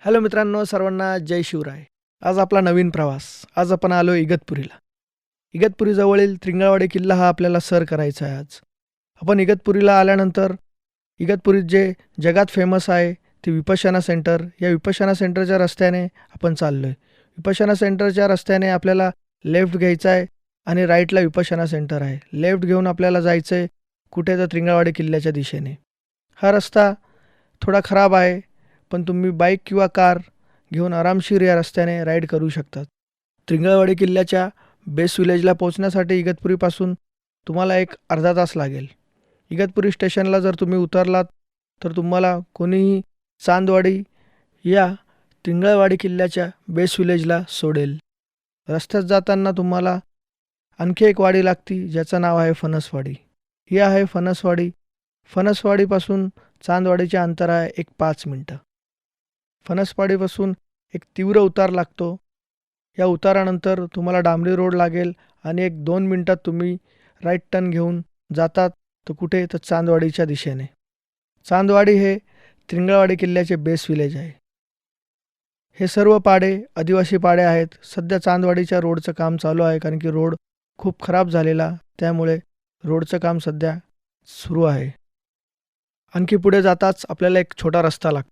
Hello मित्रांनो, सर्वांना जय शिवराय. आज आपला नवीन प्रवास. आज आपण आलो इगतपुरीला. इगतपुरीजवळील त्रिंगळवाडी किल्ला हा आपल्याला सर करायचा आहे आज. आपण इगतपुरीला आल्यानंतर इगतपुरीत जे जगात फेमस आहे ते विपश्यना सेंटर, या विपश्यना सेंटरच्या रस्त्याने आपण चाललो आहे. विपश्यना सेंटरच्या रस्त्याने आपल्याला लेफ्ट घ्यायचा आहे आणि राईटला विपश्यना सेंटर आहे. लेफ्ट घेऊन आपल्याला जायचं आहे कुठे, तर त्रिंगळवाडी किल्ल्याच्या दिशेने. हा रस्ता थोडा खराब आहे, पण तुम्ही बाईक किंवा कार घेऊन आरामशीर या रस्त्याने राईड करू शकतात. त्रिंगळवाडी किल्ल्याच्या बेस विलेजला पोहोचण्यासाठी इगतपुरीपासून तुम्हाला एक अर्धा तास लागेल. इगतपुरी स्टेशनला जर तुम्ही उतरलात तर तुम्हाला कोणीही चांदवाडी या त्रिंगळवाडी किल्ल्याच्या बेस विलेजला सोडेल. रस्त्यात जाताना तुम्हाला आणखी एक वाडी लागती, ज्याचं नाव आहे फणसवाडी. ही आहे फणसवाडी. फणसवाडीपासून चांदवाडीचे अंतर आहे एक 5 मिनटं. फणसवाडीपासून एक तीव्र उतार लागतो. या उतारानंतर तुम्हाला डांबरी रोड लागेल आणि एक 2 मिनटात तुम्ही राईट टर्न घेऊन जातात तर कुठे, तर चांदवाडीच्या दिशेने. चांदवाडी हे त्रिंगळवाडी किल्ल्याचे बेस विलेज आहे. हे सर्व पाडे आदिवासी पाडे आहेत. सध्या चांदवाडीच्या रोडचं काम चालू आहे, कारण की रोड खूप खराब झालेला, त्यामुळे रोडचं काम सध्या सुरू आहे. आणखी पुढे जाताच आपल्याला एक छोटा रस्ता लागतो.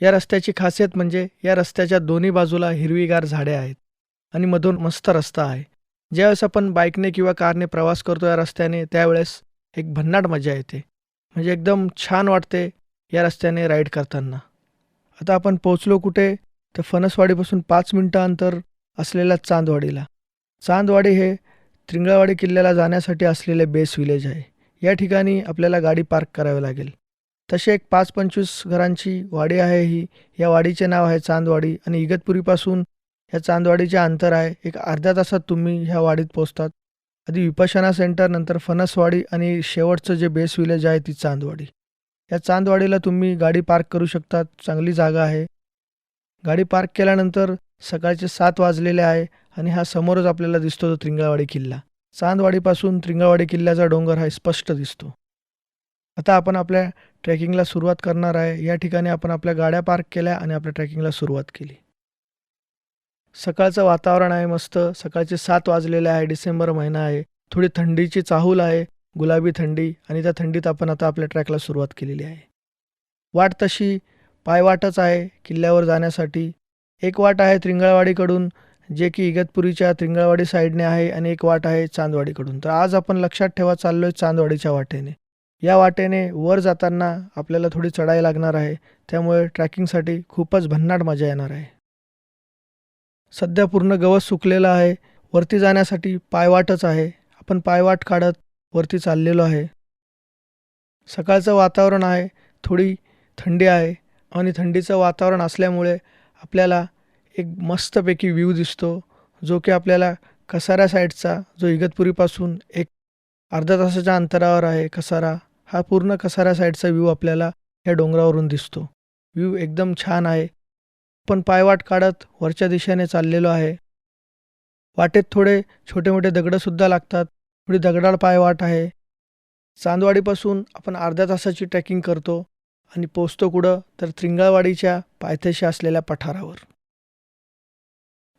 या रस्त्याची खासियत म्हणजे या रस्त्याच्या दोन्ही बाजूला हिरवीगार झाडे आहेत आणि मधून मस्त रस्ता आहे. ज्यावेळेस आपण बाईकने किंवा कारने प्रवास करतो या रस्त्याने, त्यावेळेस एक भन्नाट मजा येते. म्हणजे एकदम छान वाटते या रस्त्याने राईड करताना. आता आपण पोहोचलो कुठे, तर फणसवाडीपासून 5 मिनटं अंतर असलेल्या चांदवाडीला. चांदवाडी हे त्रिंगळवाडी किल्ल्याला जाण्यासाठी असलेले बेस विलेज आहे. या ठिकाणी आपल्याला गाडी पार्क करावी लागेल. तसे एक 5-25 घरांची वाडी आहे ही. या वाडीचे नाव आहे चांदवाडी आणि इगतपुरीपासून या चांदवाडीचे अंतर आहे एक अर्ध्या तासात तुम्ही ह्या वाडीत पोहोचतात. आधी विपश्यना सेंटर, नंतर फणसवाडी आणि शेवटचं जे बेस विलेज आहे ती चांदवाडी. या चांदवाडीला तुम्ही गाडी पार्क करू शकतात. चांगली जागा आहे. गाडी पार्क केल्यानंतर सकाळचे 7 वाजलेले आहे आणि हा समोरच आपल्याला दिसतो तो त्रिंगळवाडी किल्ला. चांदवाडीपासून त्रिंगळवाडी किल्ल्याचा डोंगर हा स्पष्ट दिसतो. आता आपण आपल्या ट्रेकिंगला सुरुवात करणार आहे. या ठिकाणी आपण आपल्या गाड्या पार्क केल्या आणि आपल्या ट्रेकिंगला सुरुवात केली. सकाळचं वातावरण आहे मस्त. सकाळचे 7 वाजलेले आहे. डिसेंबर महिना आहे. थोडी थंडीची चाहूल आहे, गुलाबी थंडी, आणि त्या थंडीत आपण आता आपल्या ट्रॅकला सुरुवात केलेली आहे. वाट तशी पायवाटच आहे किल्ल्यावर जाण्यासाठी. एक वाट आहे त्रिंगळवाडीकडून, जे की इगतपुरीच्या त्रिंगळवाडी साईडने आहे, आणि एक वाट आहे चांदवाडीकडून. तर आज आपण लक्षात ठेवा चाललो आहे चांदवाडीच्या वाटेने. या वाटेने वर जाताना आपल्याला थोडी चढाई लागणार आहे, त्यामुळे ट्रॅकिंगसाठी खूपच भन्नाट मजा येणार आहे. सध्या पूर्ण गवत सुकलेलं आहे. वरती जाण्यासाठी पायवाटच आहे. आपण पायवाट काढत वरती चाललेलो आहे. सकाळचं वातावरण आहे, थोडी थंडी आहे, आणि थंडीचं वातावरण असल्यामुळे आपल्याला एक मस्तपैकी व्ह्यू दिसतो, जो की आपल्याला कसारा साईडचा, जो इगतपुरीपासून एक अर्ध्या तासाच्या अंतरावर आहे कसारा. हा पूर्ण कसारा साईडचा व्ह्यू आपल्याला या डोंगरावरून दिसतो. व्ह्यू एकदम छान आहे. आपण पायवाट काढत वरच्या दिशेने चाललेलो आहे. वाटेत थोडे छोटे मोठे दगडंसुद्धा लागतात. थोडी दगडाळ पायवाट आहे. चांदवाडीपासून आपण अर्ध्या तासाची ट्रेकिंग करतो आणि पोचतो कुठं, तर त्रिंगळवाडीच्या पायथ्याशी असलेल्या पठारावर.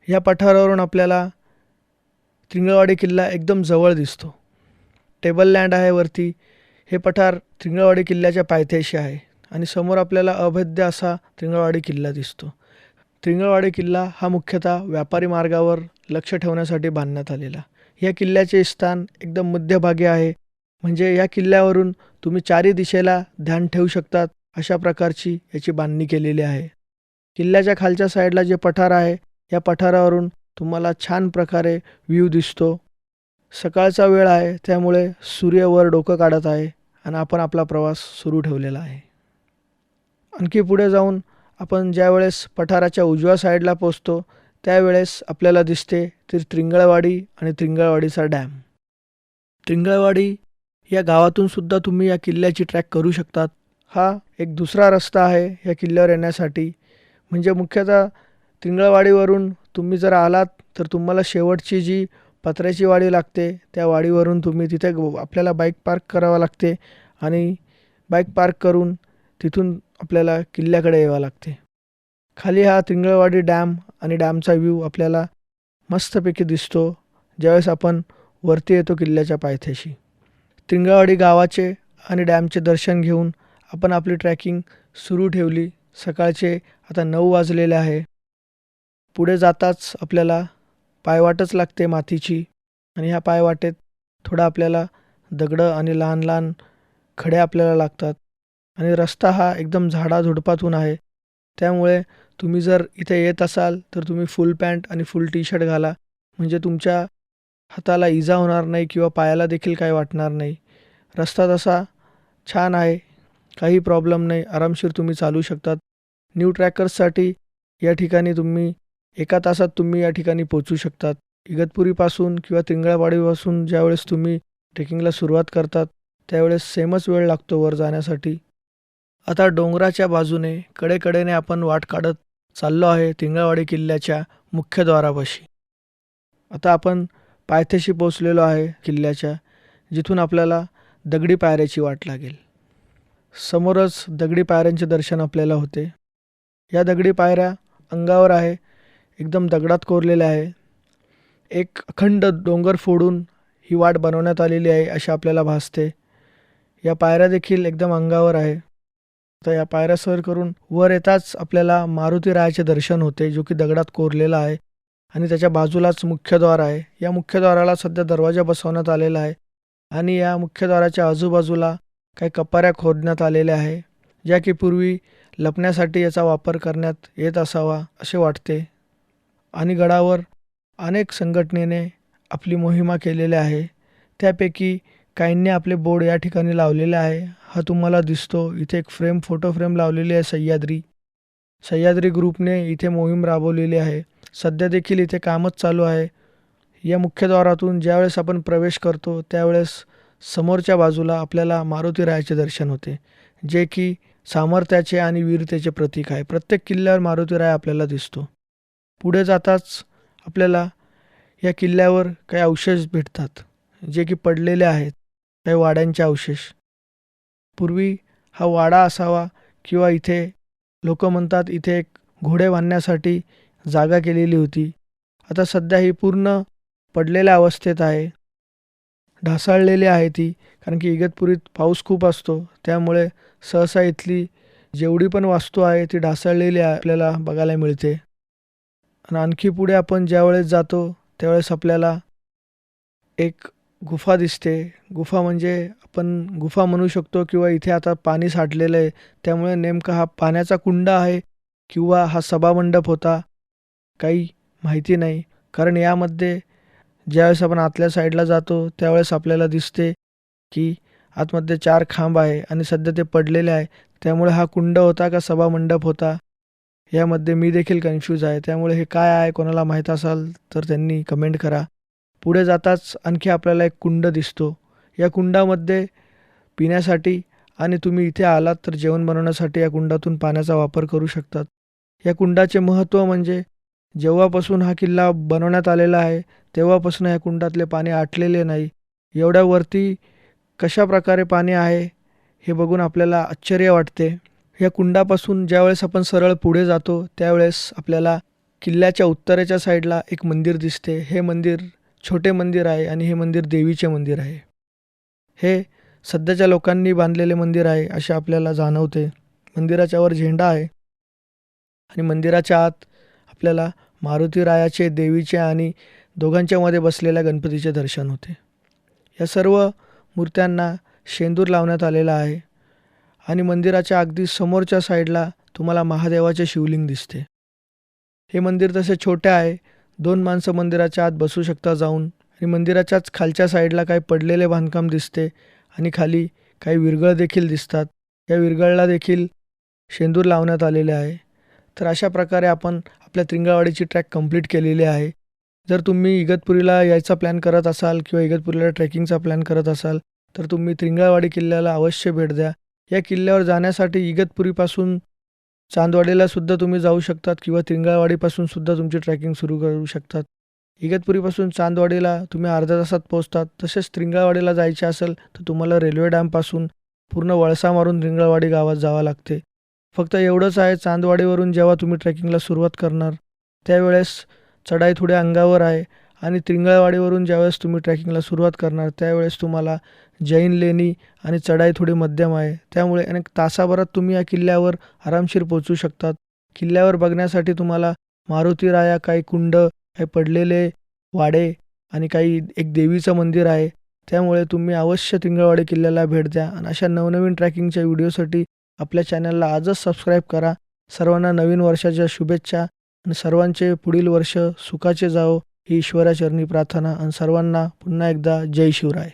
या पठारावरून आपल्याला त्रिंगळवाडी किल्ला एकदम जवळ दिसतो. टेबल लँड आहे वरती. हे पठार त्रिंगळवाडी किल्ल्याच्या पायथ्याशी आहे आणि समोर आपल्याला अभेद्य असा त्रिंगळवाडी किल्ला दिसतो. त्रिंगळवाडी किल्ला हा मुख्यतः व्यापारी मार्गावर लक्ष ठेवण्यासाठी बांधण्यात आलेला. या किल्ल्याचे स्थान एकदम मध्यभागी आहे, म्हणजे या किल्ल्यावरून तुम्ही चारी दिशेला ध्यान ठेवू शकतात, अशा प्रकारची याची बांधणी केलेली आहे. किल्ल्याच्या खालच्या साईडला जे पठार आहे, या पठारावरून तुम्हाला छान प्रकारे व्ह्यू दिसतो. सकाळचा वेळ आहे, त्यामुळे सूर्य वर डोकं काढत आहे आणि आपण आपला प्रवास सुरू ठेवलेला आहे. आणखी पुढे जाऊन आपण ज्यावेळेस पठाराच्या उजव्या साईडला पोचतो, त्यावेळेस आपल्याला दिसते ती त्रिंगळवाडी आणि त्रिंगळवाडीचा डॅम. त्रिंगळवाडी या गावातून सुद्धा तुम्ही या किल्ल्याची ट्रॅक करू शकतात. हा एक दुसरा रस्ता आहे या किल्ल्यावर येण्यासाठी. म्हणजे मुख्यतः त्रिंगळवाडीवरून तुम्ही जर आलात तर तुम्हाला शेवटची जी पत्र्याची वाडी लागते, त्या वाडीवरून तुम्ही तिथे आपल्याला बाईक पार्क करावं लागते आणि बाईक पार्क करून तिथून आपल्याला किल्ल्याकडे यावं लागते. खाली हा त्रिंगळवाडी डॅम आणि डॅमचा व्ह्यू आपल्याला मस्तपैकी दिसतो ज्यावेळेस आपण वरती येतो किल्ल्याच्या पायथ्याशी. त्रिंगळवाडी गावाचे आणि डॅमचे दर्शन घेऊन आपण आपली ट्रॅकिंग सुरू ठेवली. सकाळचे आता 9 वाजलेले आहे. पुढे जाताच आपल्याला पायवाटच लागते मातीची आणि ह्या पायवाटेत थोडं आपल्याला दगडं आणि लहान लहान खडे आपल्याला लागतात आणि रस्ता हा एकदम झाडाझुडपातून आहे. त्यामुळे तुम्ही जर इथे येत असाल तर तुम्ही फुल पॅन्ट आणि फुल टी शर्ट घाला, म्हणजे तुमच्या हाताला इजा होणार नाही किंवा पायाला देखील काही वाटणार नाही. रस्ता तसा छान आहे, काही प्रॉब्लेम नाही, आरामशीर तुम्ही चालू शकतात. न्यू ट्रॅकर्ससाठी या ठिकाणी तुम्ही 1 तासात तुम्ही या ठिकाणी पोहोचू शकतात. इगतपुरीपासून किंवा त्रिंगळवाडीपासून ज्यावेळेस तुम्ही ट्रेकिंगला सुरुवात करतात त्यावेळेस सेमच वेळ लागतो वर जाण्यासाठी. आता डोंगराच्या बाजूने कडेकडेने आपण वाट काढत चाललो आहे त्रिंगळवाडी किल्ल्याच्या मुख्यद्वारापाशी. आता आपण पायथ्याशी पोचलेलो आहे किल्ल्याच्या, जिथून आपल्याला दगडी पायऱ्याची वाट लागेल. समोरच दगडी पायऱ्यांचे दर्शन आपल्याला होते. या दगडी पायऱ्या अंगावर आहे, एकदम दगडात कोरलेल्या आहे. एक अखंड डोंगर फोडून ही वाट बनवण्यात आलेली आहे असे आपल्याला भासते. या पायऱ्या देखील एकदम अंगावर आहे. तर या पायऱ्या सर करून वर येताच आपल्याला मारुतीरायाचे दर्शन होते, जो की दगडात कोरलेला आहे आणि त्याच्या बाजूलाच मुख्यद्वार आहे. या मुख्यद्वाराला सध्या दरवाजा बसवण्यात आलेला आहे आणि या मुख्यद्वाराच्या आजूबाजूला काही कपाऱ्या खोदण्यात आलेल्या आहे, ज्या की पूर्वी लपण्यासाठी याचा वापर करण्यात येत असावा असे वाटते. आणि गडावर अनेक संघटनेने आपली मोहिमा केलेली आहे. त्यापैकी काहींनी आपले बोर्ड या ठिकाणी लावलेले आहे. हा तुम्हाला दिसतो इथे एक फोटो फ्रेम लावलेली आहे. सह्याद्री ग्रुपने इथे मोहीम राबवलेली आहे. सध्या देखील इथे कामच चालू आहे. या मुख्यद्वारातून ज्यावेळेस आपण प्रवेश करतो त्यावेळेस समोरच्या बाजूला आपल्याला मारुतीरायाचे दर्शन होते, जे की सामर्थ्याचे आणि वीरतेचे प्रतीक आहे. प्रत्येक किल्ल्यावर मारुतीराय आपल्याला दिसतो. पुढे जाताच आपल्याला या किल्ल्यावर काही अवशेष भेटतात, जे की पडलेले आहेत, काही वाड्यांचे अवशेष. पूर्वी हा वाडा असावा किंवा इथे लोक म्हणतात इथे एक घोडे बांधण्यासाठी जागा केलेली होती. आता सध्या ही पूर्ण पडलेल्या अवस्थेत आहे, ढासाळलेली आहे ती, कारण की इगतपुरीत पाऊस खूप असतो. त्यामुळे सहसा इथली जेवढी पण वास्तू आहे ती ढासळलेली आपल्याला बघायला मिळते. आणि आणखी पुढे आपण ज्यावेळेस जातो त्यावेळेस आपल्याला एक गुफा दिसते. गुफा म्हणजे आपण गुफा म्हणू शकतो किंवा इथे आता पाणी साठलेलं आहे, त्यामुळे नेमका हा पाण्याचा कुंड आहे किंवा हा सभामंडप होता काही माहिती नाही. कारण यामध्ये ज्यावेळेस आपण आतल्या साईडला जातो त्यावेळेस आपल्याला दिसते की आतमध्ये 4 खांब आहे आणि सध्या ते पडलेले आहे. त्यामुळे हा कुंड होता का सभामंडप होता यामध्ये मी देखील कन्फ्यूज आहे. त्यामुळे हे काय आहे, कोणाला माहीत असाल तर त्यांनी कमेंट करा. पुढे जाताच आणखी आपल्याला एक कुंड दिसतो. या कुंडामध्ये पिण्यासाठी आणि तुम्ही इथे आलात तर जेवण बनवण्यासाठी या कुंडातून पाण्याचा वापर करू शकतात. या कुंडाचे महत्त्व म्हणजे जेव्हापासून हा किल्ला बनवण्यात आलेला आहे तेव्हापासून या कुंडातले पाणी आटलेले नाही. एवढ्या वरती कशा प्रकारे पाणी आहे हे बघून आपल्याला आश्चर्य वाटते. या कुंडापासून ज्यावेळेस आपण सरळ पुढे जातो त्यावेळेस आपल्याला किल्ल्याच्या उत्तरेच्या साईडला एक मंदिर दिसते. हे मंदिर छोटे मंदिर आहे आणि हे मंदिर देवीचे मंदिर आहे. हे सध्याच्या लोकांनी बांधलेले मंदिर आहे असे आपल्याला जाणवते. मंदिराच्या वर झेंडा आहे आणि मंदिराच्या आत आपल्याला मारुतीरायाचे, देवीचे आणि दोघांच्या मध्ये बसलेल्या गणपतीचे दर्शन होते. या सर्व मूर्त्यांना शेंदूर लावण्यात आलेला आहे आणि मंदिराच्या अगदी समोरच्या साईडला तुम्हाला महादेवाचे शिवलिंग दिसते. हे मंदिर तसे छोटे आहे, 2 माणसं मंदिराच्या आत बसू शकता जाऊन. आणि मंदिराच्याच खालच्या साईडला काही पडलेले बांधकाम दिसते आणि खाली काही विरगळ देखील दिसतात. या विरगळला देखील शेंदूर लावण्यात आलेले आहे. तर अशा प्रकारे आपण आपल्या त्रिंगळवाडीची ट्रॅक कंप्लीट केलेली आहे. जर तुम्ही इगतपुरीला यायचा प्लॅन करत असाल किंवा इगतपुरीला ट्रेकिंगचा प्लॅन करत असाल तर तुम्ही त्रिंगळवाडी किल्ल्याला अवश्य भेट द्या. या किल्ल्यावर जाण्यासाठी इगतपुरीपासून चांदवाडीला सुद्धा तुम्ही जाऊ शकतात किंवा त्रिंगळवाडीपासून सुद्धा तुमची ट्रॅकिंग सुरू करू शकतात. इगतपुरीपासून चांदवाडीला तुम्ही अर्ध्या तासात पोहोचतात. तसेच त्रिंगळवाडीला जायचे असेल तर तुम्हाला रेल्वे डॅमपासून पूर्ण वळसा मारून त्रिंगळवाडी गावात जावं लागते. फक्त एवढंच आहे, चांदवाडीवरून जेव्हा तुम्ही ट्रेकिंगला सुरुवात करणार त्यावेळेस चढाई थोडी अंगावर आहे आणि त्रिंगळवाडीवरून ज्यावेळेस तुम्ही ट्रेकिंगला सुरुवात करणार त्यावेळेस तुम्हाला जैन लेणी आणि चढाई थोडी मध्यम आहे. त्यामुळे अनेक तासाभरात तुम्ही या किल्ल्यावर आरामशीर पोहोचू शकतात. किल्ल्यावर बघण्यासाठी तुम्हाला मारुती राया, काही कुंड, काही पडलेले वाडे आणि काही एक देवीचं मंदिर आहे. त्यामुळे तुम्ही अवश्य त्रिंगळवाडी किल्ल्याला भेट द्या आणि अशा नवनवीन ट्रॅकिंगच्या व्हिडिओसाठी आपल्या चॅनलला आजच सबस्क्राईब करा. सर्वांना नवीन वर्षाच्या शुभेच्छा आणि सर्वांचे पुढील वर्ष सुखाचे जावो ही ईश्वराचरणी प्रार्थना आणि सर्वांना पुन्हा एकदा जय शिवराय.